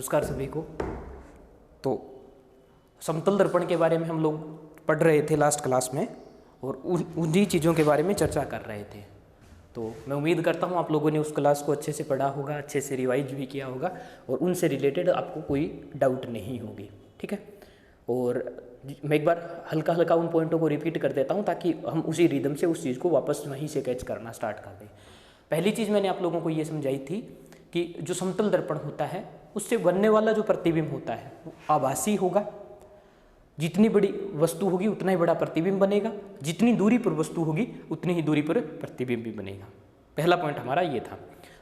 नमस्कार सभी को। तो समतल दर्पण के बारे में हम लोग पढ़ रहे थे लास्ट क्लास में और उन्हीं चीज़ों के बारे में चर्चा कर रहे थे। तो मैं उम्मीद करता हूँ आप लोगों ने उस क्लास को अच्छे से पढ़ा होगा, अच्छे से रिवाइज भी किया होगा और उनसे रिलेटेड आपको कोई डाउट नहीं होगी। ठीक है, और मैं एक बार हल्का हल्का उन पॉइंटों को रिपीट कर देता हूँ ताकि हम उसी रिदम से उस चीज़ को वापस वहीं से कैच करना स्टार्ट कर दें। पहली चीज़ मैंने आप लोगों को ये समझाई थी कि जो समतल दर्पण होता है उससे बनने वाला जो प्रतिबिंब होता है वो आभासी होगा। जितनी बड़ी वस्तु होगी उतना ही बड़ा प्रतिबिंब बनेगा, जितनी दूरी पर वस्तु होगी उतनी ही दूरी पर प्रतिबिंब भी बनेगा। पहला पॉइंट हमारा ये था।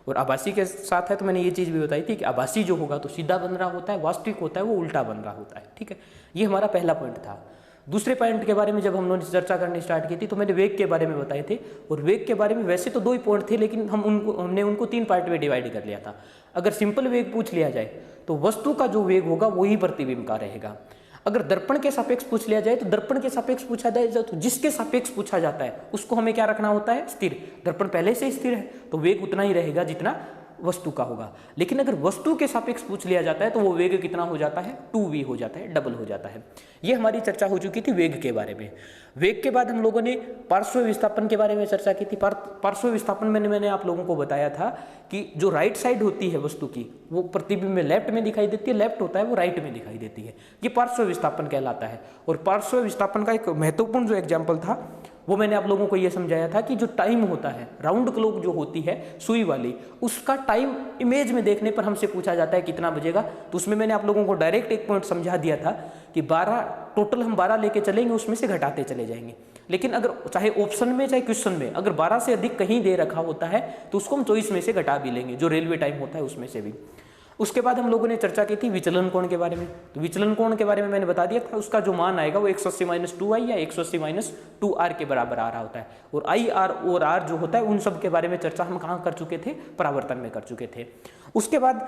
और आभासी के साथ है तो मैंने ये चीज़ भी बताई थी कि आभासी जो होगा तो सीधा बन रहा होता है, वास्तविक होता है वो उल्टा बन रहा होता है। ठीक है, ये हमारा पहला पॉइंट था। दूसरे पॉइंट के बारे में जब हम लोगों ने चर्चा करनी स्टार्ट की थी तो मैंने वेग के बारे में बताए थे। और वेग के बारे में वैसे तो 2 ही पॉइंट थे, लेकिन हमने उनको 3 पार्ट में डिवाइड कर लिया था। अगर सिंपल वेग पूछ लिया जाए तो वस्तु का जो वेग होगा वही प्रतिबिंब का रहेगा। अगर दर्पण के सापेक्ष पूछ लिया जाए तो दर्पण के सापेक्ष पूछा जाए तो जिसके सापेक्ष पूछा जाता है उसको हमें क्या रखना होता है, स्थिर। दर्पण पहले से स्थिर है तो वेग उतना ही रहेगा जितना वस्तु का होगा। लेकिन अगर वस्तु के सापेक्ष पूछ लिया जाता है तो वो वेग कितना हो जाता है, 2v हो जाता है, डबल हो जाता है। ये हमारी चर्चा हो चुकी थी वेग के बारे में। वेग के बाद हम लोगों ने पार्श्व विस्थापन के बारे में चर्चा की थी। पार्श्व विस्थापन मैंने आप लोगों को बताया था कि जो राइट साइड होती है वस्तु की वो प्रतिबिंब में लेफ्ट में दिखाई देती है, लेफ्ट होता है वो राइट में दिखाई देती है। ये पार्श्व विस्थापन कहलाता है। और पार्श्व विस्थापन का एक महत्वपूर्ण जो एग्जाम्पल था वो मैंने आप लोगों को ये समझाया था कि जो टाइम होता है, राउंड क्लॉक जो होती है सुई वाली, उसका टाइम इमेज में देखने पर हमसे पूछा जाता है कितना बजेगा। तो उसमें मैंने आप लोगों को डायरेक्ट एक पॉइंट समझा दिया था कि 12 टोटल हम 12 लेके चलेंगे, उसमें से घटाते चले जाएंगे। लेकिन अगर चाहे ऑप्शन में चाहे क्वेश्चन में अगर 12 से अधिक कहीं दे रखा होता है तो उसको हम चॉइस में से घटा भी लेंगे, जो रेलवे टाइम होता है उसमें से भी। उसके बाद हम लोगों ने चर्चा की थी विचलन कोण के बारे में। तो विचलन कोण के बारे में मैंने बता दिया था उसका जो मान आएगा वो 180 - 2i या 180 - 2r के बराबर आ रहा होता है। और i, r और r जो होता है उन सब के बारे में चर्चा हम कहाँ कर चुके थे, परावर्तन में कर चुके थे। उसके बाद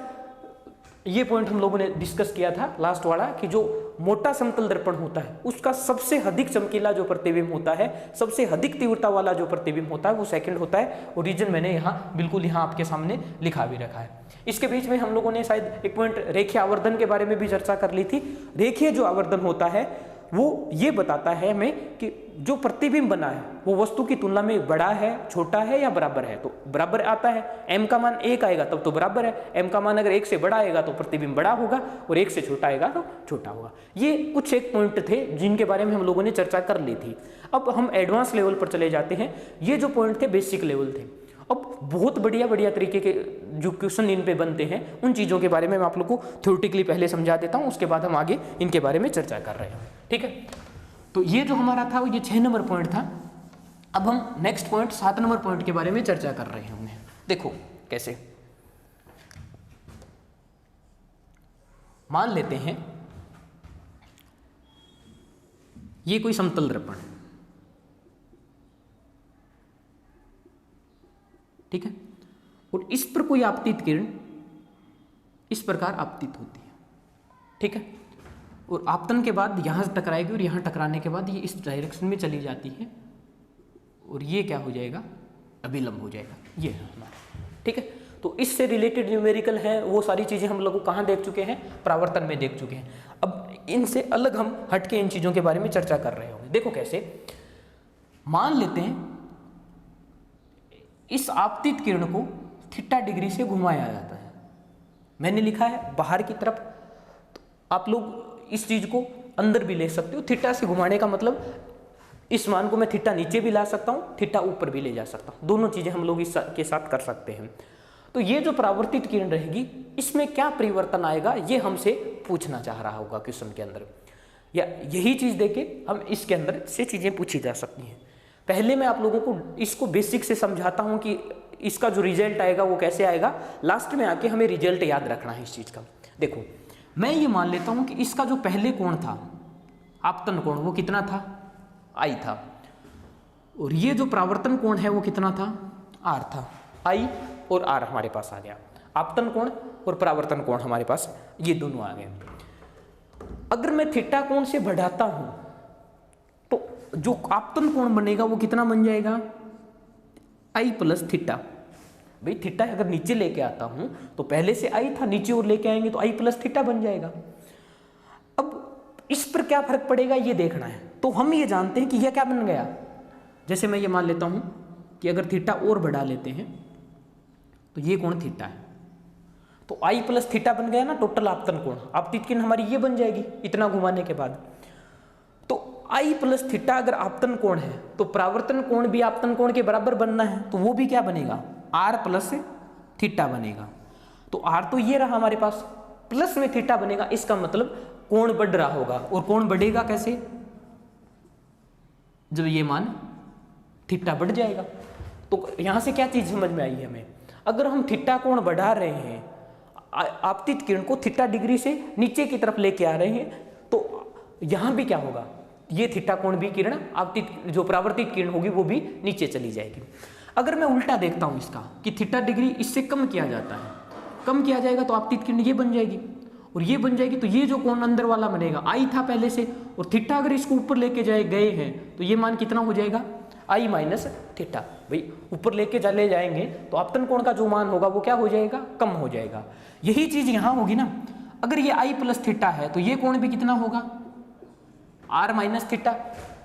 ये पॉइंट हम लोगों ने डिस्कस किया था लास्ट वाला कि जो मोटा समतल दर्पण होता है उसका सबसे अधिक चमकीला जो प्रतिबिंब होता है, सबसे अधिक तीव्रता वाला जो प्रतिबिंब होता है वो सेकंड होता है। और रीजन मैंने यहाँ बिल्कुल यहाँ आपके सामने लिखा भी रखा है। इसके बीच में हम लोगों ने शायद एक पॉइंट रेखीय आवर्धन के बारे में भी चर्चा कर ली थी। रेखीय जो आवर्धन होता है वो ये बताता है हमें कि जो प्रतिबिंब बना है वो वस्तु की तुलना में बड़ा है, छोटा है या बराबर है। तो बराबर आता है, m का मान 1 आएगा तब तो बराबर है। m का मान अगर 1 से बड़ा आएगा तो प्रतिबिंब बड़ा होगा और 1 से छोटा आएगा तो छोटा होगा। ये कुछ एक पॉइंट थे जिनके बारे में हम लोगों ने चर्चा कर ली थी। अब हम एडवांस लेवल पर चले जाते हैं। ये जो पॉइंट थे बेसिक लेवल थे। अब बहुत बढ़िया तरीके के जो क्वेश्चन इन पे बनते हैं उन चीज़ों के बारे में मैं आप लोग को थ्योरेटिकली पहले समझा देता हूँ, उसके बाद हम आगे इनके बारे में चर्चा कर रहे हैं। ठीक है, तो ये जो हमारा था ये 6 नंबर पॉइंट था। अब हम नेक्स्ट पॉइंट 7 नंबर पॉइंट के बारे में चर्चा कर रहे होंगे। देखो कैसे, मान लेते हैं ये कोई समतल दर्पण है, ठीक है, और इस पर कोई आपतित किरण इस प्रकार आपतित होती है। ठीक है, और आपतन के बाद यहां से टकराएगी और यहां टकराने के बाद ये इस डायरेक्शन में चली जाती है और ये क्या हो जाएगा, अभिलंब हो जाएगा। ये है हमारा। ठीक है, तो इससे रिलेटेड न्यूमेरिकल है वो सारी चीजें हम लोग कहाँ देख चुके हैं, परावर्तन में देख चुके हैं। अब इनसे अलग हम हटके इन चीजों के बारे में चर्चा कर रहे होंगे। देखो कैसे, मान लेते हैं इस आपतित किरण को थीटा डिग्री से घुमाया जाता है। मैंने लिखा है बाहर की तरफ, तो आप लोग इस चीज को अंदर भी ले सकते हो। थीटा से घुमाने का मतलब इस मान को मैं थीटा नीचे भी ला सकता हूँ, थीटा ऊपर भी ले जा सकता हूँ। दोनों चीजें हम लोग इसके साथ कर सकते हैं। तो ये जो परावर्तित किरण रहेगी इसमें क्या परिवर्तन आएगा ये हमसे पूछना चाह रहा होगा क्वेश्चन के अंदर, या यही चीज देके हम इसके अंदर से चीजें पूछी जा सकती हैं। पहले मैं आप लोगों को इसको बेसिक से समझाता हूं कि इसका जो रिजल्ट आएगा वो कैसे आएगा। लास्ट में आके हमें रिजल्ट याद रखना है इस चीज का। देखो मैं ये मान लेता हूं कि इसका जो पहले कोण था आपतन कोण वो कितना था, I था, और ये जो परावर्तन कोण है वो कितना था, R था। I और R हमारे पास आ गया। आपतन कोण और परावर्तन कोण हमारे पास ये दोनों आ गए। अगर मैं थीटा कोण से बढ़ाता हूं तो जो आपतन कोण बनेगा वो कितना बन जाएगा, I + थीटा। भाई थीटा अगर नीचे लेके आता हूं तो पहले से आई था, नीचे और लेके आएंगे तो आई प्लस थीटा बन जाएगा। अब इस पर क्या फर्क पड़ेगा ये देखना है। तो हम ये जानते हैं कि यह क्या बन गया, जैसे मैं ये मान लेता हूं कि अगर थीटा और बढ़ा लेते हैं तो ये कोण थीटा है, तो आई प्लस थीटा बन गया ना टोटल आपतन कोण। आपतित किरण हमारी ये बन जाएगी इतना घुमाने के बाद। तो आई प्लस थीटा अगर आपतन कोण है तो परावर्तन कोण भी आपतन कोण के बराबर बनना है, तो वो भी क्या बनेगा, आर प्लस थीटा बनेगा। तो आर तो ये रहा हमारे पास, प्लस में थीटा बनेगा, इसका मतलब कोण बढ़ रहा होगा। और कोण बढ़ेगा कैसे, जब ये मान थीटा बढ़ जाएगा। तो यहां से क्या चीज समझ में आई हमें, अगर हम थीटा कोण बढ़ा रहे हैं, आपतित किरण को थीटा डिग्री से नीचे की तरफ लेके आ रहे हैं, तो यहां भी क्या होगा, ये थीटा कोण भी किरण आपतित जो परावर्तित किरण होगी वो भी नीचे चली जाएगी। अगर मैं उल्टा देखता हूं इसका कि थीटा डिग्री इससे कम किया जाता है, कम किया जाएगा तो आपतित किरण ये बन जाएगी और ये बन जाएगी, तो ये जो कोण अंदर वाला बनेगा आई था पहले से, और थीटा अगर इसको ऊपर लेके गए हैं तो ये मान कितना हो जाएगा, आई माइनस थीटा। भाई ऊपर लेके चले जाएंगे तो आपतन कोण का जो मान होगा वो क्या हो जाएगा, कम हो जाएगा। यही चीज यहां होगी ना, अगर ये आई प्लस थीटा है तो ये कोण भी कितना होगा, आर माइनस थीटा,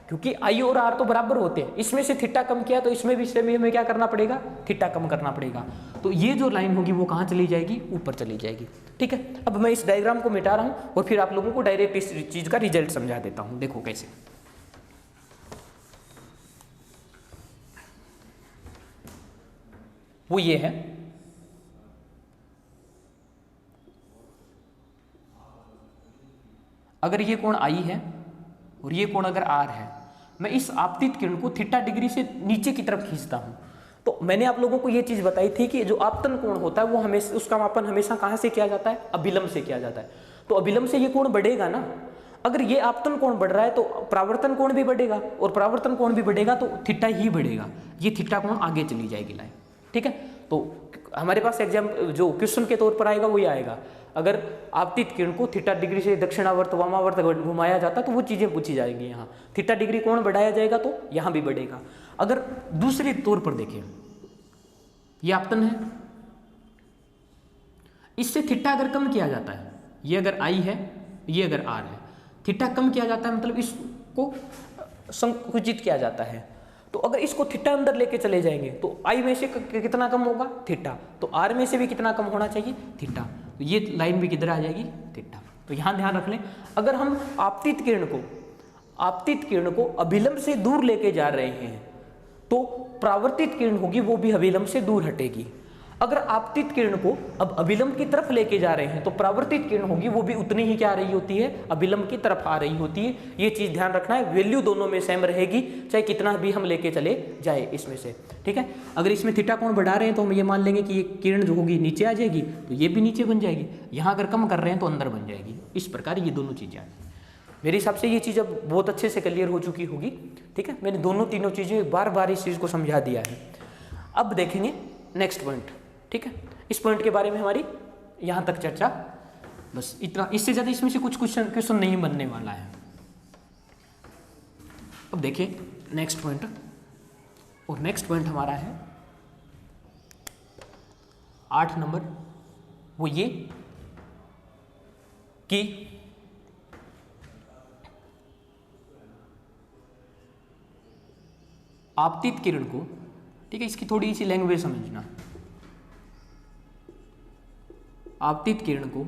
क्योंकि आई और आर तो बराबर होते हैं। इसमें से थीटा कम किया तो इसमें भी हमें क्या करना पड़ेगा, थीटा कम करना पड़ेगा। तो ये जो लाइन होगी वो कहाँ चली जाएगी, ऊपर चली जाएगी। ठीक है, अब मैं इस डायग्राम को मिटा रहा हूँ और फिर आप लोगों को डायरेक्ट इस चीज का रिजल्ट समझा देता हूँ। देखो कैसे, वो ये है, अगर ये कोण आई है और ये कोण अगर आर है, मैं इस आपतित किरण को थीटा डिग्री से नीचे की तरफ खींचता हूं। तो मैंने आप लोगों को ये चीज बताई थी कि जो आपतन कोण होता है वो हमेशा, उसका मापन हमेशा कहां से किया जाता है, अभिलंब से किया जाता है। तो अभिलंब से ये कोण बढ़ेगा ना, अगर ये आपतन कोण बढ़ रहा है तो परावर्तन कोण भी बढ़ेगा, और परावर्तन कोण भी बढ़ेगा तो थीटा ही बढ़ेगा, ये थीटा कोण आगे चली जाएगी लाइन। ठीक है, तो हमारे पास एग्जाम जो क्वेश्चन के तौर पर आएगा वही आएगा, अगर आपतित किरण को थीटा डिग्री से दक्षिणावर्त वामावर्त घुमाया जाता तो वो चीजें पूछी जाएंगी। यहाँ थीटा डिग्री कोण बढ़ाया जाएगा तो यहाँ भी बढ़ेगा। अगर दूसरे तौर पर देखें, ये आपतन है, इससे थीटा अगर कम किया जाता है, ये अगर आई है, ये अगर आर है, थीटा कम किया जाता है मतलब इसको संकुचित किया जाता है। तो अगर इसको थीटा अंदर लेके चले जाएंगे तो आई में से कितना कम होगा, थीटा, तो आर में से भी कितना कम होना चाहिए, थीटा। तो ये लाइन भी किधर आ जाएगी, थीटा। तो यहां ध्यान रख लें, अगर हम आपतित किरण को अभिलंब से दूर लेके जा रहे हैं तो परावर्तित किरण होगी वो भी अभिलंब से दूर हटेगी। अगर आपतित किरण को अब अभिलंब की तरफ लेके जा रहे हैं तो परावर्तित किरण होगी वो भी उतनी ही क्या आ रही होती है, अभिलंब की तरफ आ रही होती है। ये चीज ध्यान रखना है, वैल्यू दोनों में सेम रहेगी चाहे कितना भी हम लेके चले जाए इसमें से। ठीक है, अगर इसमें थीटा कोण बढ़ा रहे हैं तो हम ये मान लेंगे कि ये किरण जो होगी नीचे आ जाएगी, तो ये भी नीचे बन जाएगी। यहाँ अगर कम कर रहे हैं तो अंदर बन जाएगी। इस प्रकार ये दोनों चीजें आएंगी। मेरे हिसाब से ये चीज अब बहुत अच्छे से क्लियर हो चुकी होगी। ठीक है, मैंने दोनों तीनों चीजें बार बार इस चीज को समझा दिया है। अब देखेंगे नेक्स्ट पॉइंट। ठीक है, इस पॉइंट के बारे में हमारी यहां तक चर्चा, बस इतना, इससे ज्यादा इसमें से कुछ क्वेश्चन नहीं बनने वाला है। अब देखिए नेक्स्ट पॉइंट, और नेक्स्ट पॉइंट हमारा है 8 नंबर, वो ये कि आपतित किरण को, ठीक है, इसकी थोड़ी सी लैंग्वेज समझना, आपतित किरण को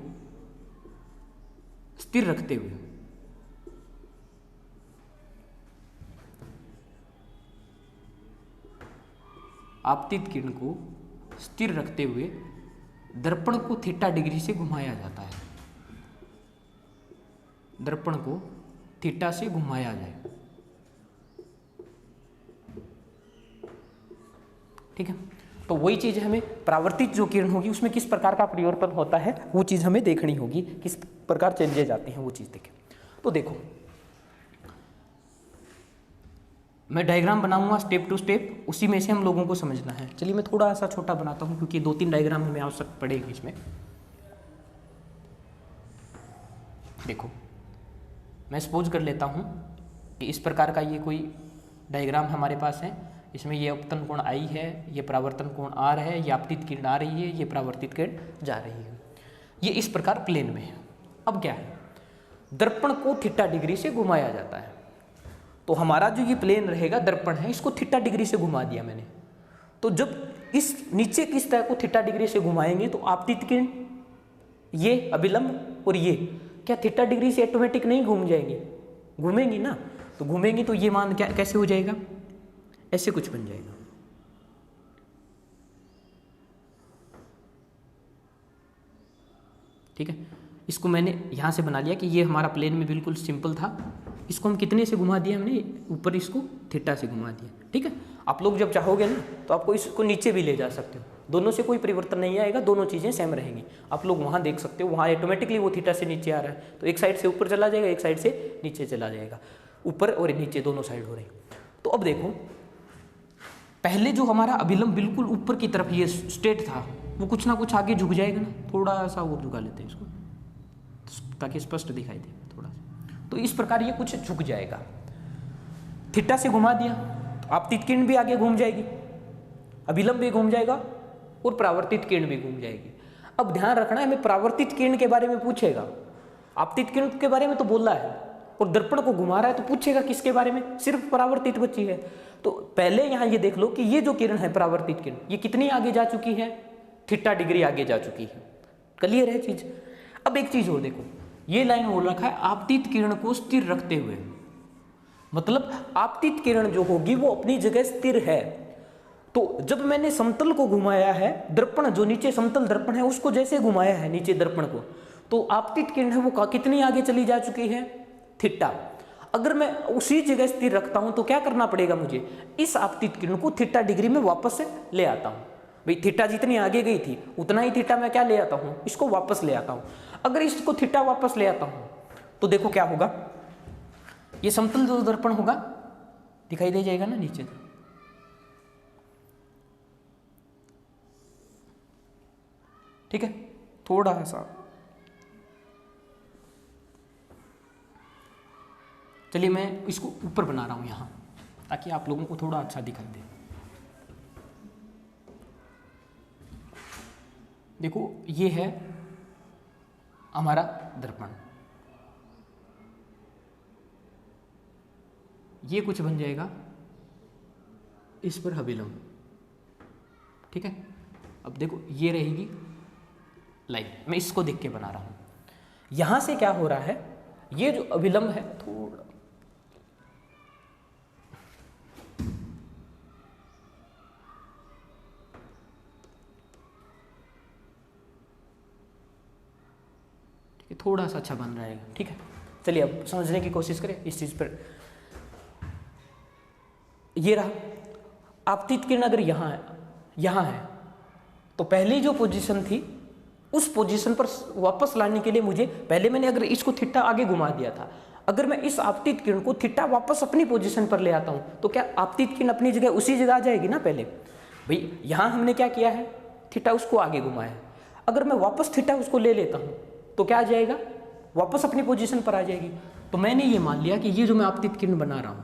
स्थिर रखते हुए दर्पण को थीटा डिग्री से घुमाया जाता है। दर्पण को थीटा से घुमाया जाए। ठीक है, तो वही चीज हमें परावर्तित जो किरण होगी उसमें किस प्रकार का परिवर्तन होता है वो चीज हमें देखनी होगी, किस प्रकार चेंजेज आती हैं वो चीज देखें। तो देखो मैं डायग्राम बनाऊंगा स्टेप टू स्टेप, उसी में से हम लोगों को समझना है। चलिए मैं थोड़ा सा छोटा बनाता हूं क्योंकि 2-3 डायग्राम हमें आवश्यक पड़ेगी इसमें। देखो मैं सपोज कर लेता हूं कि इस प्रकार का ये कोई डायग्राम हमारे पास है। इसमें ये अपतन कोण आई है, ये परावर्तन कोण आर है, ये आपतित किरण आ रही है, ये परावर्तित किरण जा रही है। ये इस प्रकार प्लेन में है। अब क्या है, दर्पण को थीटा डिग्री से घुमाया जाता है। तो हमारा जो ये प्लेन रहेगा दर्पण है, इसको थीटा डिग्री से घुमा दिया मैंने। तो जब इस नीचे की सतह को थीटा डिग्री से घुमाएंगे तो आपतित किरण, ये अभिलंब और ये क्या थीटा डिग्री से ऑटोमेटिक नहीं घूम जाएंगी? घूमेंगी ना। तो घूमेंगी तो ये मान क्या कैसे हो जाएगा, ऐसे कुछ बन जाएगा। ठीक है, इसको मैंने यहाँ से बना लिया कि ये हमारा प्लेन में बिल्कुल सिंपल था। इसको हम कितने से घुमा दिया हमने, ऊपर इसको थीटा से घुमा दिया। ठीक है, आप लोग जब चाहोगे ना तो आपको इसको नीचे भी ले जा सकते हो, दोनों से कोई परिवर्तन नहीं आएगा, दोनों चीज़ें सेम रहेंगी। आप लोग वहाँ देख सकते हो, वहाँ ऑटोमेटिकली वो थीटा से नीचे आ रहा है, तो एक साइड से ऊपर चला जाएगा, एक साइड से नीचे चला जाएगा, ऊपर और नीचे दोनों साइड हो रही। तो अब देखो, पहले जो हमारा अभिलंब बिल्कुल ऊपर की तरफ ये स्ट्रेट था, वो कुछ ना कुछ आगे झुक जाएगा ना, थोड़ा सा और झुका लेते हैं इसको ताकि स्पष्ट दिखाई दे थोड़ा सा। तो इस प्रकार ये कुछ झुक जाएगा। थीटा से घुमा दिया तो आपतित किरण भी आगे घूम जाएगी, अभिलंब भी घूम जाएगा और परावर्तित किरण भी घूम जाएगी। अब ध्यान रखना है, हमें परावर्तित किरण के बारे में पूछेगा, आपतित किरण के बारे में तो बोल रहा है और दर्पण को घुमा रहा है, तो पूछेगा किसके बारे में, सिर्फ परावर्तित बची है। तो पहले यहाँ ये देख लो कि ये जो किरण है परावर्तित किरण, ये कितनी आगे जा चुकी है, थीटा डिग्री आगे जा चुकी है। क्लियर है चीज। अब एक चीज और देखो, ये लाइन बोल रखा है आपतित किरण को स्थिर रखते हुए, मतलब आपतित किरण जो होगी वो अपनी जगह स्थिर है। तो जब मैंने समतल को घुमाया है, दर्पण जो नीचे समतल दर्पण है उसको जैसे घुमाया है नीचे दर्पण को, तो आपतित किरण है वो कितनी आगे चली जा चुकी है, थीटा। अगर मैं उसी जगह स्थिर रखता हूं तो क्या करना पड़ेगा मुझे, इस आपतित किरण को थीटा डिग्री में वापस से ले आता हूं। भाई थीटा जितनी आगे गई थी उतना ही थीटा मैं क्या ले आता हूं, इसको वापस ले आता हूं। अगर इसको थीटा वापस ले आता हूं तो देखो क्या होगा, ये समतल जो दर्पण होगा दिखाई दे जाएगा ना नीचे। ठीक है, थोड़ा सा चलिए मैं इसको ऊपर बना रहा हूं यहां ताकि आप लोगों को थोड़ा अच्छा दिखाई दे। देखो ये है हमारा दर्पण, ये कुछ बन जाएगा इस पर अभिलंब। ठीक है, अब देखो ये रहेगी लाइन, मैं इसको देख के बना रहा हूं। यहां से क्या हो रहा है, ये जो अभिलंब है थोड़ा थोड़ा सा अच्छा बन रहेगा। ठीक है, चलिए अब समझने की कोशिश करें इस चीज पर। ये रहा आपतित किरण, अगर यहाँ है तो पहली जो पोजीशन थी उस पोजीशन पर वापस लाने के लिए मुझे, पहले मैंने अगर इसको थीटा आगे घुमा दिया था, अगर मैं इस आपतित किरण को थीटा वापस अपनी पोजीशन पर ले आता हूं तो क्या आपतित किरण अपनी जगह उसी जगह आ जाएगी ना। पहले भाई यहां हमने क्या किया है, थीटा उसको आगे घुमाया, अगर मैं वापस थीटा उसको ले लेता हूं तो क्या आ जाएगा, वापस अपनी पोजीशन पर आ जाएगी। तो मैंने ये मान लिया कि ये जो मैं आपतित किरण बना रहा हूं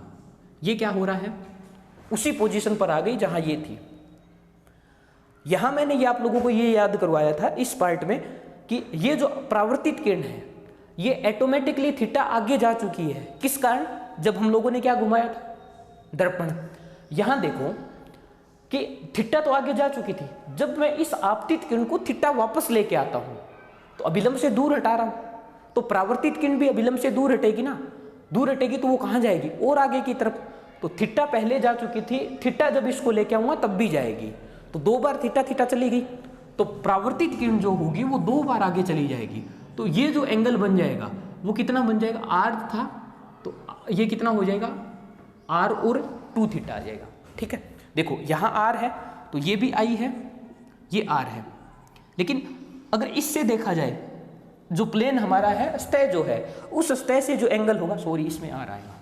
ये क्या हो रहा है, उसी पोजीशन पर आ गई जहां ये थी। यहां मैंने ये आप लोगों को ये याद करवाया था इस पार्ट में कि ये जो परावर्तित किरण है ये ऑटोमेटिकली थीटा आगे जा चुकी है। किस कारण, जब हम लोगों ने क्या घुमाया था, दर्पण। यहां देखो कि थीटा तो आगे जा चुकी थी, जब मैं इस आपतित किरण को थीटा वापस लेके आता हूं तो अभिलंब से दूर हटा रहा हूं, तो परावर्तित किरण भी अभिलंब से दूर हटेगी ना, दूर हटेगी तो वो कहां जाएगी, और आगे की तरफ। तो थीटा पहले जा चुकी थी, थीटा जब इसको लेके आऊंगा तब भी जाएगी, तो दो बार थीटा थीटा चली गई, तो परावर्तित किरण जो होगी वो दो बार आगे चली जाएगी। तो ये जो एंगल बन जाएगा वो कितना बन जाएगा, आर था तो ये कितना हो जाएगा, आर और 2 थीटा आ जाएगा। ठीक है, देखो यहां आर है तो ये भी आई है, ये आर है। लेकिन अगर इससे देखा जाए, जो प्लेन हमारा है, सतह जो है, उस सतह से जो एंगल होगा, सॉरी इसमें आर आएगा,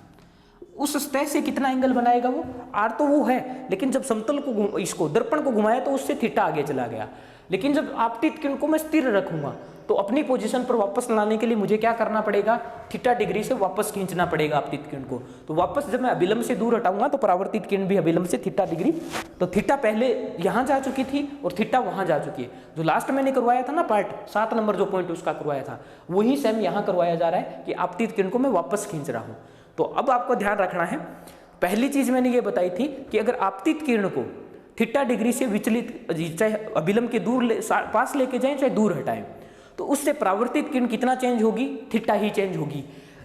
उस सतह से कितना एंगल बनाएगा वो, आर तो वो है, लेकिन जब समतल को इसको दर्पण को घुमाया तो उससे थीटा आगे चला गया। लेकिन जब आपतित किरण को मैं स्थिर रखूंगा तो अपनी पोजीशन पर वापस लाने के लिए मुझे क्या करना पड़ेगा, थीटा डिग्री से वापस खींचना पड़ेगा आपतित किरण को। तो वापस जब मैं अभिलंब से दूर हटाऊंगा तो परावर्तित किरण भी अभिलंब से थीटा डिग्री, तो थीटा पहले यहाँ जा चुकी थी और थीटा वहाँ जा चुकी है। जो लास्ट मैंने करवाया था ना पार्ट 7 नंबर जो पॉइंट उसका करवाया था, वही सेम यहाँ करवाया जा रहा है कि आपतित किरण को मैं वापस खींच रहा हूँ। तो अब आपको ध्यान रखना है, पहली चीज मैंने ये बताई थी कि अगर आपतित किरण को थीटा डिग्री से विचलित, चाहे अभिलंब के पास लेके जाएं चाहे दूर हटाएं, तो उससे परावर्तित किरण कितना चेंज होगी, थीटा ही चेंज होगी।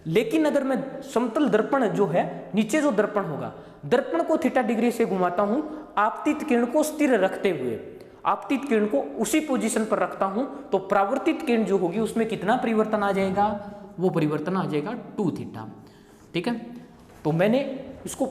लेकिन अगर मैं समतल दर्पण जो है, नीचे जो दर्पण होगा, दर्पण को थीटा डिग्री से घुमाता हूं, आपतित किरण को स्थिर रखते हुए आपतित किरण को उसी पोजीशन पर रखता हूं, तो परावर्तित किरण जो होगी उसमें कितना परिवर्तन आ जाएगा, वो परिवर्तन आ जाएगा 2 थीटा। ठीक है, तो मैंने इसको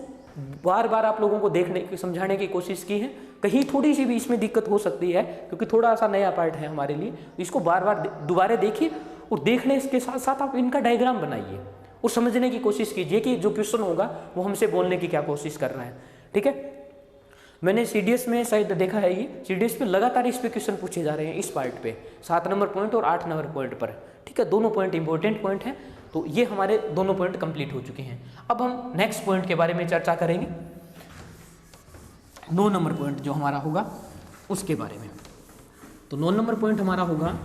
बार बार आप लोगों को देखने की, समझाने की कोशिश की है। कहीं थोड़ी सी भी इसमें दिक्कत हो सकती है क्योंकि थोड़ा सा नया पार्ट है हमारे लिए, तो इसको बार बार दोबारा देखिए और देखने के साथ साथ आप इनका डायग्राम बनाइए और समझने की कोशिश कीजिए कि जो क्वेश्चन होगा वो हमसे बोलने की क्या कोशिश कर रहा है। ठीक है, मैंने सीडीएस में शायद देखा है, ये सीडीएस पे लगातार इस पे क्वेश्चन पूछे जा रहे हैं, इस पार्ट पे 7 नंबर पॉइंट और 8 नंबर पॉइंट पर। ठीक है, दोनों पॉइंट इंपॉर्टेंट पॉइंट है। तो ये हमारे दोनों पॉइंट कंप्लीट हो चुके हैं। अब हम नेक्स्ट पॉइंट के बारे में चर्चा करेंगे, 9 नंबर पॉइंट जो हमारा होगा उसके बारे में। तो 9 नंबर पॉइंट हमारा होगा,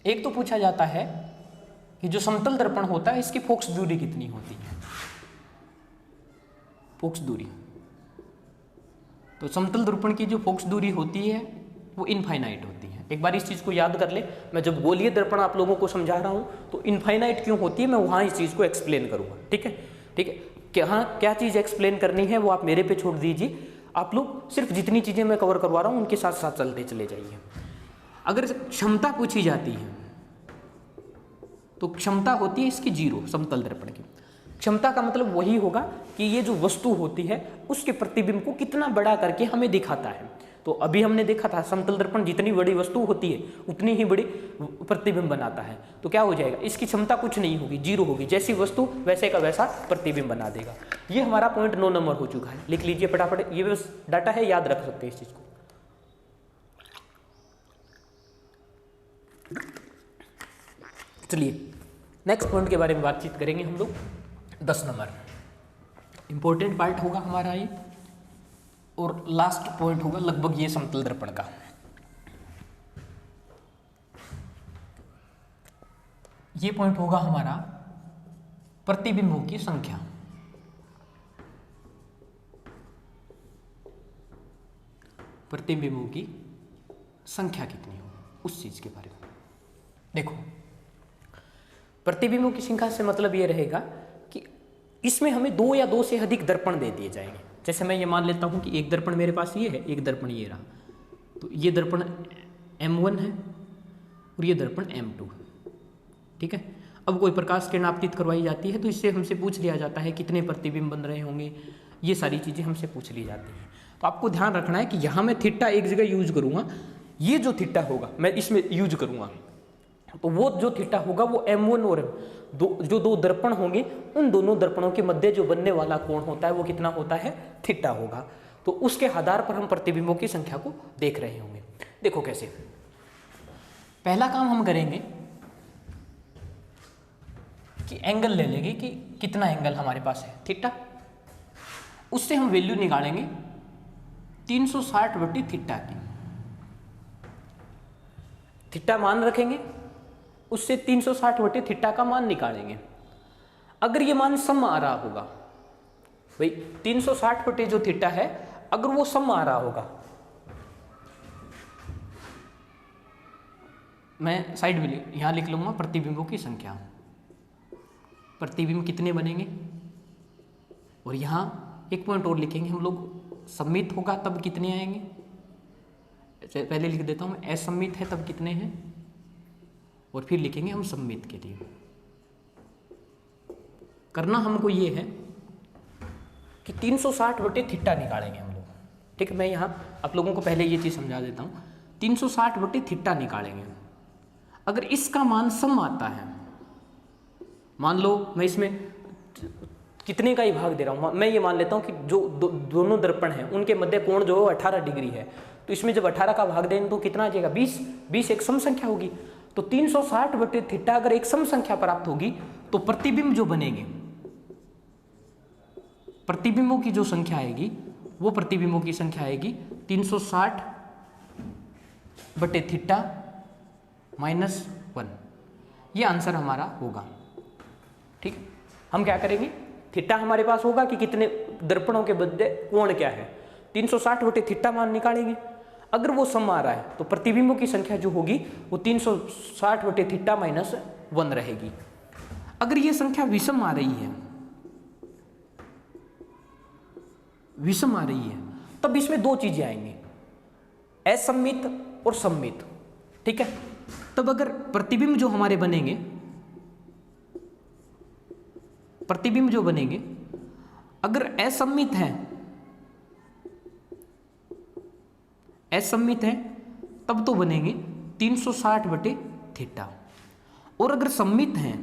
एक तो पूछा जाता है कि जो समतल दर्पण होता है इसकी फोकस दूरी कितनी होती है, फोकस दूरी। तो समतल दर्पण की जो फोकस दूरी होती है वो इनफाइनाइट होती है। एक बार इस चीज़ को याद कर ले, मैं जब गोलीय दर्पण आप लोगों को समझा रहा हूँ तो इनफाइनाइट क्यों होती है, मैं वहाँ इस चीज़ को एक्सप्लेन करूँगा। ठीक है, ठीक है, क्या चीज़ एक्सप्लेन करनी है वो आप मेरे पे छोड़ दीजिए, आप लोग सिर्फ जितनी चीज़ें मैं कवर करवा रहा हूँ उनके साथ साथ चलते चले जाइए। अगर क्षमता पूछी जाती है तो क्षमता होती है इसकी 0, समतल दर्पण की क्षमता का मतलब वही होगा कि ये जो वस्तु होती है उसके प्रतिबिंब को कितना बड़ा करके हमें दिखाता है। तो अभी हमने देखा था समतल दर्पण जितनी बड़ी वस्तु होती है उतनी ही बड़ी प्रतिबिंब बनाता है। तो क्या हो जाएगा, इसकी क्षमता कुछ नहीं होगी, 0 होगी, जैसी वस्तु वैसे का वैसा प्रतिबिंब बना देगा। ये हमारा पॉइंट 9 नंबर हो चुका है, लिख लीजिए फटाफट, ये बस डाटा है, याद रख सकते हैं इस चीज को। चलिए नेक्स्ट पॉइंट के बारे में बातचीत करेंगे हम लोग, 10 नंबर इंपॉर्टेंट पार्ट होगा हमारा ये, और लास्ट पॉइंट होगा लगभग ये समतल दर्पण का। ये पॉइंट होगा हमारा प्रतिबिंबों की संख्या। प्रतिबिंबों की संख्या कितनी हो, उस चीज के बारे में देखो। प्रतिबिंबों की संख्या से मतलब ये रहेगा कि इसमें हमें 2 या 2 से अधिक दर्पण दे दिए जाएंगे। जैसे मैं ये मान लेता हूँ कि एक दर्पण मेरे पास ये है, एक दर्पण ये रहा, तो ये दर्पण M1 है और ये दर्पण M2 है। ठीक है, अब कोई प्रकाश किरण आपतित करवाई जाती है तो इससे हमसे पूछ लिया जाता है कितने प्रतिबिंब बन रहे होंगे, ये सारी चीज़ें हमसे पूछ ली जाती हैं। तो आपको ध्यान रखना है कि यहाँ मैं थीटा एक जगह यूज करूँगा, ये जो थीटा होगा मैं इसमें यूज करूँगा, तो वो जो थीटा होगा वो M1 और जो 2 दर्पण होंगे उन दोनों दर्पणों के मध्य जो बनने वाला कोण होता है वो कितना होता है, थीटा होगा। तो उसके आधार पर हम प्रतिबिंबों की संख्या को देख रहे होंगे। देखो कैसे, पहला काम हम करेंगे कि एंगल ले लेंगे कि कितना एंगल हमारे पास है, थीटा, उससे हम वैल्यू निकालेंगे 360 थीटा की। थीटा मान रखेंगे, उससे 360 थीटा का मान निकालेंगे। अगर ये मान सम आ रहा होगा, भाई 360 जो थीटा है अगर वो सम आ रहा होगा, मैं साइड में यहां लिख लूंगा प्रतिबिंबों की संख्या, प्रतिबिंब कितने बनेंगे, और यहां एक पॉइंट और लिखेंगे हम लोग, सममित होगा तब कितने आएंगे, पहले लिख देता हूं मैं, असममित है तब कितने हैं, और फिर लिखेंगे हम सममित के लिए। करना हमको ये है कि 360 थीटा निकालेंगे हम लोग। ठीक है, मैं यहाँ आप लोगों को पहले ये चीज़ समझा देता हूँ, 360 थीटा निकालेंगे। अगर इसका मान सम आता है, मान लो मैं इसमें कितने का ही भाग दे रहा हूँ, मैं ये मान लेता हूँ कि जो दोनों दर्पण हैं उनके मध्य कोण जो है 18 डिग्री है, तो इसमें जब 18 का भाग देंगे तो कितना आ जाएगा 20, 20 एक सम संख्या होगी। तो 360 बटे थीटा अगर एक सम संख्या प्राप्त होगी तो प्रतिबिंब जो बनेंगे, प्रतिबिंबों की जो संख्या आएगी वो प्रतिबिंबों की संख्या आएगी 360 बटे थीटा -1। ये आंसर हमारा होगा। ठीक है, हम क्या करेंगे, थीटा हमारे पास होगा कि कितने दर्पणों के मध्य कोण क्या है, 360 बटे थीटा मान निकालेंगे। अगर वो सम आ रहा है तो प्रतिबिंबों की संख्या जो होगी वो 360 बटे थीटा -1 रहेगी। अगर ये संख्या विषम आ रही है, विषम आ रही है, तब इसमें दो चीजें आएंगी, असममित और सममित। ठीक है, तब अगर प्रतिबिंब जो हमारे बनेंगे, प्रतिबिंब जो बनेंगे अगर असममित है, असममित है तब तो बनेंगे 360 बटे थीटा, और अगर सममित हैं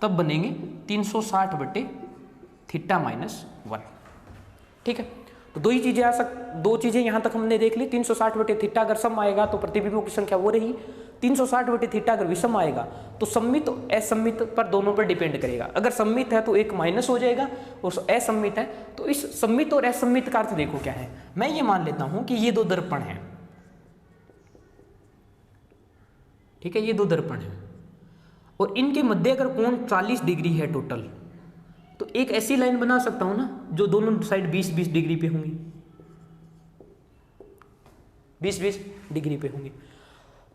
तब बनेंगे 360 बटे थीटा -1। ठीक है, तो दो ही चीजें दो चीजें यहां तक हमने देख ली। 360 बटे थीटा अगर सम आएगा तो प्रतिबिंबों की संख्या वो रही, 360 बटे थीटा अगर विषम आएगा तो सम्मित और असम्मित पर दोनों पर डिपेंड करेगा। अगर सम्मित है तो एक माइनस हो जाएगा, और असम्मित है तो इस सम्मित और असम्मित का अर्थ देखो क्या है। मैं ये मान लेता हूं कि ये दो दर्पण हैं, ठीक है, ये दो दर्पण हैं और इनके मध्य अगर कोण 40 डिग्री है टोटल, तो एक ऐसी लाइन बना सकता हूं ना जो दोनों साइड 20-20 डिग्री पे होंगी, 20-20 डिग्री पे होंगी।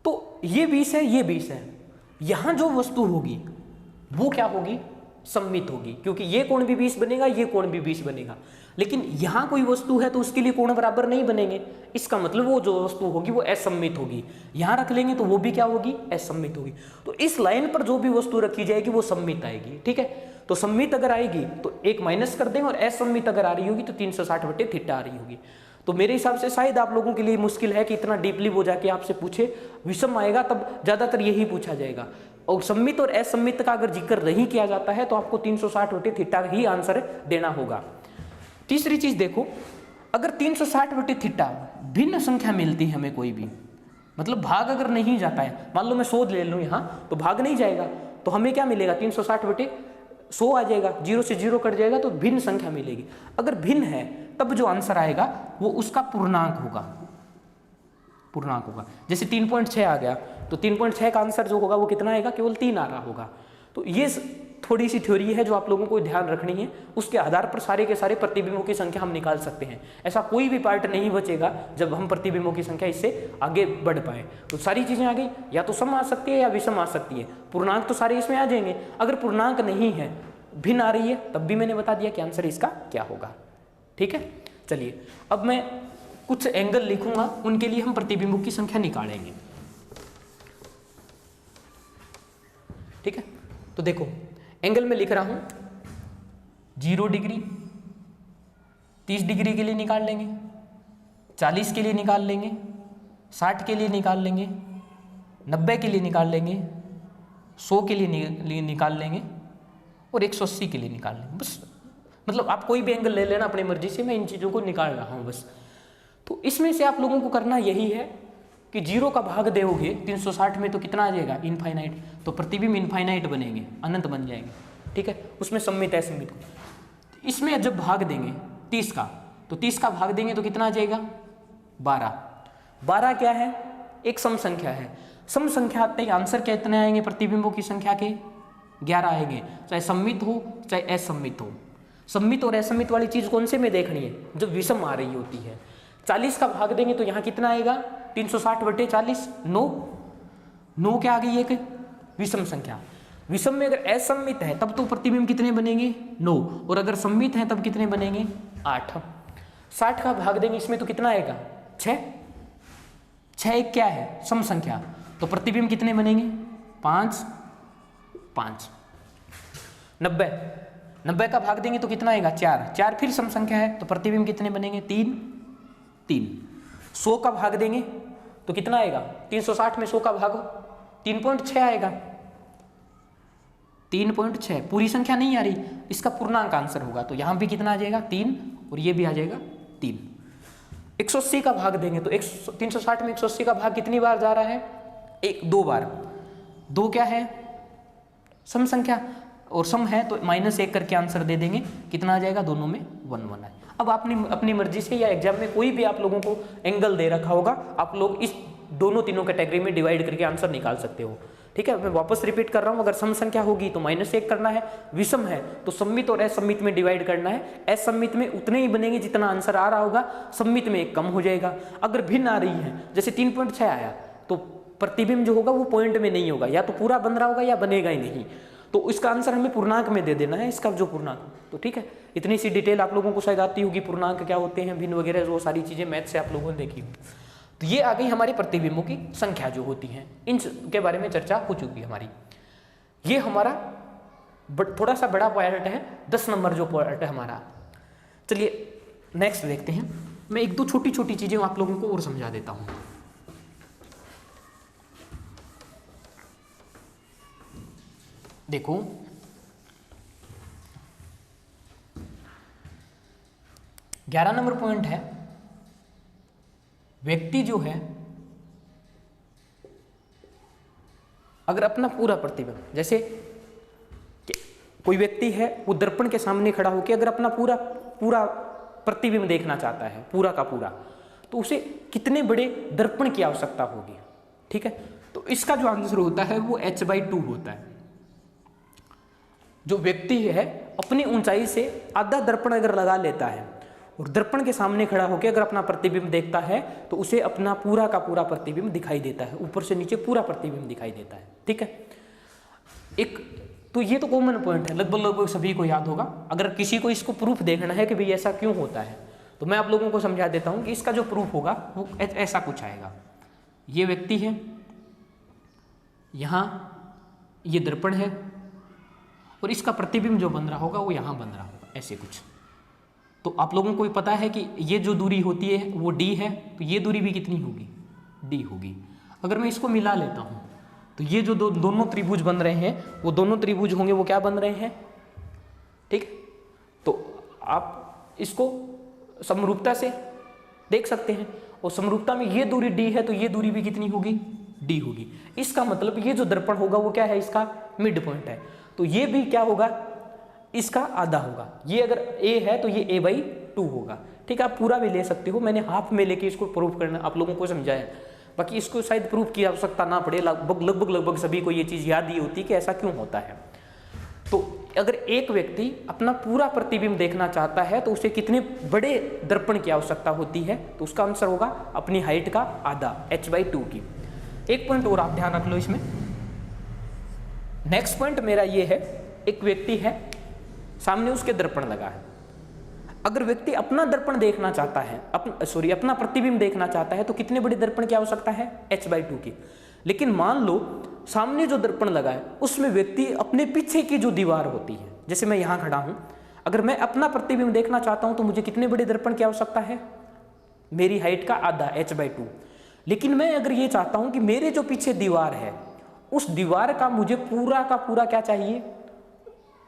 तो ये 20 है, ये 20 है, यहां जो वस्तु होगी वो क्या होगी, सम्मित होगी, क्योंकि ये कोण भी 20 बनेगा, ये कोण भी 20 बनेगा। लेकिन यहां कोई वस्तु है तो उसके लिए कोण बराबर नहीं बनेंगे, इसका मतलब वो जो वस्तु होगी वो असम्मित होगी। यहां रख लेंगे तो वो भी क्या होगी, असम्मित होगी। तो इस लाइन पर जो भी वस्तु रखी जाएगी वो सम्मित आएगी। ठीक है, तो सम्मित अगर आएगी तो एक माइनस कर देंगे, और असम्मित अगर आ रही होगी तो 360 बटे थीटा आ रही होगी। तो मेरे हिसाब से शायद आप लोगों के लिए मुश्किल है कि इतना डीपली वो जाके आपसे पूछे, विषम आएगा तब ज्यादातर यही पूछा जाएगा, और सम्मित और असम्मित का अगर जिक्र नहीं किया जाता है तो आपको 360 बटे थीटा ही आंसर देना होगा। तीसरी चीज देखो, अगर 360 बटे थीटा भिन्न संख्या मिलती है हमें कोई भी, मतलब भाग अगर नहीं जाता है, मान लो मैं 100 ले लूं यहां तो भाग नहीं जाएगा, तो हमें क्या मिलेगा, 360 बटे 100 आ जाएगा, 0 से 0 कट जाएगा तो भिन्न संख्या मिलेगी। अगर भिन्न है तब जो आंसर आएगा वो उसका पूर्णांक होगा, पूर्णांक होगा। जैसे 3.6 आ गया तो 3.6 का आंसर जो होगा वो कितना आएगा, केवल 3 आ रहा होगा। तो ये थोड़ी सी थ्योरी है जो आप लोगों को ध्यान रखनी है, उसके आधार पर सारे के सारे प्रतिबिंबों की संख्या हम निकाल सकते हैं। ऐसा कोई भी पार्ट नहीं बचेगा जब हम प्रतिबिंबों की संख्या इससे आगे बढ़ पाए। तो सारी चीजें आ गई, या तो सम आ सकती है या विषम आ सकती है, पूर्णांक तो सारे इसमें आ जाएंगे। अगर पूर्णांक नहीं है, भिन्न आ रही है, तब भी मैंने बता दिया कि आंसर इसका क्या होगा। ठीक है, चलिए अब मैं कुछ एंगल लिखूंगा, उनके लिए हम प्रतिबिंबों की संख्या निकालेंगे। ठीक है, तो देखो एंगल में लिख रहा हूं 0 डिग्री, 30 डिग्री के लिए निकाल लेंगे, 40 के लिए निकाल लेंगे, 60 के लिए निकाल लेंगे, 90 के लिए निकाल लेंगे, 100 के लिए निकाल लेंगे, और 180 के लिए निकाल लेंगे। बस, मतलब आप कोई भी एंगल ले लेना अपनी मर्जी से, मैं इन चीज़ों को निकाल रहा हूँ बस। तो इसमें से आप लोगों को करना यही है कि 0 का भाग दोगे 360 में तो कितना आ जाएगा, इनफाइनाइट, तो प्रतिबिंब इनफाइनाइट बनेंगे, अनंत बन जाएंगे। ठीक है, उसमें सम्मित है, सम्मित को इसमें जब भाग देंगे 30 का, तो 30 का भाग देंगे तो कितना आ जाएगा, 12। 12 क्या है, एक सम संख्या है। सम संख्या आते ही आंसर कितने आएंगे प्रतिबिंबों की संख्या के, 11 आएंगे, चाहे सम्मित हो चाहे असम्मित हो। सम्मित और असम्मित वाली चीज कौन से में देखनी है, जब विषम आ रही होती है। 40 का भाग देंगे तो यहाँ कितना आएगा, 360 बटे 40, 9 क्या आ गई, एक विषम संख्या। विषम में अगर असम्मित है तब तो प्रतिबिंब कितने बनेंगे, 9, और अगर सम्मित है तब कितने बनेंगे, 8। 60 का भाग देंगे इसमें तो कितना आएगा, 6। 6 एक क्या है, सम संख्या, तो प्रतिबिंब कितने बनेंगे, 5। 90 का भाग देंगे तो कितना आएगा, 4 फिर सम संख्या है, तो प्रतिबिंब कितने बनेंगे, 3। 100 का भाग देंगे तो कितना आएगा, 360 में 100 का भागो 3.6 आएगा। 3.6 पूरी संख्या नहीं आ रही, इसका पूर्णांक आंसर होगा। तो यहाँ भी कितना आ जाएगा 3 और ये भी आ जाएगा 3। 180 का भाग देंगे तो 360 में 180 का भाग कितनी बार जा रहा है? 2 बार। 2 क्या है? सम संख्या, और सम है तो -1 करके आंसर दे देंगे। कितना आ जाएगा? दोनों में 1 1 है। अब आपने अपनी मर्जी से या एग्जाम में कोई भी आप लोगों को एंगल दे रखा होगा, आप लोग इस दोनों तीनों कैटेगरी में डिवाइड करके आंसर निकाल सकते हो। ठीक है, मैं वापस रिपीट कर रहा हूं, अगर सम संख्या होगी तो -1 करना है, विषम है तो सम्मित और असम्मित में डिवाइड करना है। असम्मित में उतने ही बनेंगे जितना आंसर आ रहा होगा, सम्मित में 1 कम हो जाएगा। अगर भिन्न आ रही है, जैसे 3.6 आया तो प्रतिबिंब जो होगा वो पॉइंट में नहीं होगा, या तो पूरा बन रहा होगा या बनेगा ही नहीं। तो इसका आंसर हमें पूर्णांक में दे देना है, इसका जो पूर्णांक। तो ठीक है, इतनी सी डिटेल आप लोगों को शायद आती होगी, पूर्णांक क्या होते हैं, भिन्न वगैरह, वो सारी चीजें मैथ से आप लोगों ने देखी। तो ये आ गई हमारी प्रतिबिंबों की संख्या जो होती है, इन के बारे में चर्चा हो चुकी हमारी। ये हमारा थोड़ा सा बड़ा पार्ट है, 10 नंबर जो पार्ट है हमारा। चलिए नेक्स्ट देखते हैं। मैं 1-2 छोटी छोटी चीजें आप लोगों को और समझा देता हूं। देखो, ग्यारह नंबर पॉइंट है, व्यक्ति जो है अगर अपना पूरा प्रतिबिंब, जैसे कोई व्यक्ति है वो दर्पण के सामने खड़ा होकर अगर अपना पूरा प्रतिबिंब देखना चाहता है, पूरा का पूरा, तो उसे कितने बड़े दर्पण की आवश्यकता होगी। ठीक है, तो इसका जो आंसर होता है वो h/2 होता है। जो व्यक्ति है अपनी ऊंचाई से आधा दर्पण अगर लगा लेता है और दर्पण के सामने खड़ा होकर अगर अपना प्रतिबिंब देखता है तो उसे अपना पूरा का पूरा प्रतिबिंब दिखाई देता है, ऊपर से नीचे पूरा प्रतिबिंब दिखाई देता है। ठीक है, एक तो ये तो कॉमन पॉइंट है, लगभग सभी को याद होगा। अगर किसी को इसको प्रूफ देखना है कि भाई ऐसा क्यों होता है, तो मैं आप लोगों को समझा देता हूं कि इसका जो प्रूफ होगा वो ऐसा कुछ आएगा। ये व्यक्ति है, यहां ये दर्पण है और इसका प्रतिबिंब जो बन रहा होगा वो यहां बन रहा होगा, ऐसे कुछ। तो आप लोगों को पता है कि ये जो दूरी होती है वो d है, तो ये दूरी भी कितनी होगी? d होगी। अगर मैं इसको मिला लेता हूं तो ये जो दोनों त्रिभुज बन रहे हैं वो दोनों त्रिभुज होंगे वो क्या बन रहे हैं? ठीक, तो आप इसको समरूपता से देख सकते हैं, और समरूपता में ये दूरी d है तो ये दूरी भी कितनी होगी? d होगी। इसका मतलब ये जो दर्पण होगा वो क्या है? इसका मिड पॉइंट है, तो ये भी क्या होगा? इसका आधा होगा। ये अगर a है तो ये a/2 होगा। ठीक है, आप पूरा भी ले सकते हो, मैंने हाफ में लेके इसको प्रूफ करना आप लोगों को समझाया, बाकी इसको शायद प्रूफ की आवश्यकता ना पड़े, लगभग सभी को ये चीज याद ही होती कि ऐसा क्यों होता है। तो अगर एक व्यक्ति अपना पूरा प्रतिबिंब देखना चाहता है तो उसे कितने बड़े दर्पण की आवश्यकता होती है? तो उसका आंसर होगा अपनी हाइट का आधा, h/2 की। एक पॉइंट और आप ध्यान रख लो इसमें। नेक्स्ट पॉइंट मेरा ये है, एक व्यक्ति है, सामने उसके दर्पण लगा है। अगर व्यक्ति अपना दर्पण देखना चाहता है, अपना प्रतिबिंब देखना चाहता है तो कितने बड़े दर्पण की आवश्यकता है? h/2 की। लेकिन मान लो सामने जो दर्पण लगा है उसमें व्यक्ति अपने पीछे की जो दीवार होती है, जैसे मैं यहां खड़ा हूं, अगर मैं अपना प्रतिबिंब देखना चाहता हूं तो मुझे कितने बड़े दर्पण की आवश्यकता है? मेरी हाइट का आधा, h/2। लेकिन मैं अगर ये चाहता हूं कि मेरे जो पीछे दीवार है उस दीवार का मुझे पूरा का पूरा क्या चाहिए?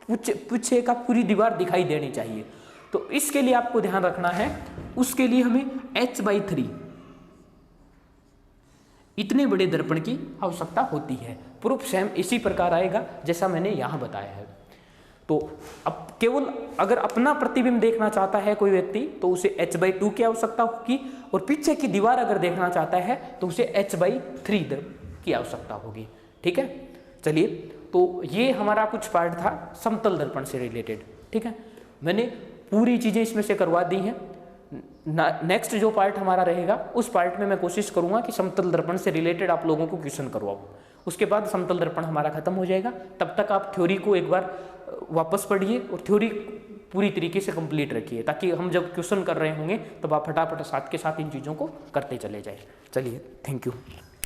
पीछे का पूरी दीवार दिखाई देनी चाहिए। तो इसके लिए आपको ध्यान रखना है, उसके लिए हमें h/3 इतने बड़े दर्पण की आवश्यकता होती है। प्रूफ सेम इसी प्रकार आएगा जैसा मैंने यहां बताया है। तो अब केवल अगर अपना प्रतिबिंब देखना चाहता है कोई व्यक्ति तो उसे h/2 की आवश्यकता होगी, और पीछे की दीवार अगर देखना चाहता है तो उसे h/3 की आवश्यकता होगी। ठीक है, चलिए, तो ये हमारा कुछ पार्ट था समतल दर्पण से रिलेटेड। ठीक है, मैंने पूरी चीजें इसमें से करवा दी हैं। नेक्स्ट जो पार्ट हमारा रहेगा उस पार्ट में मैं कोशिश करूंगा कि समतल दर्पण से रिलेटेड आप लोगों को क्वेश्चन करवाऊं। उसके बाद समतल दर्पण हमारा खत्म हो जाएगा। तब तक आप थ्योरी को एक बार वापस पढ़िए और थ्योरी पूरी तरीके से कंप्लीट रखिए, ताकि हम जब क्वेश्चन कर रहे होंगे तब आप फटाफट साथ के साथ इन चीज़ों को करते चले जाए। चलिए, थैंक यू।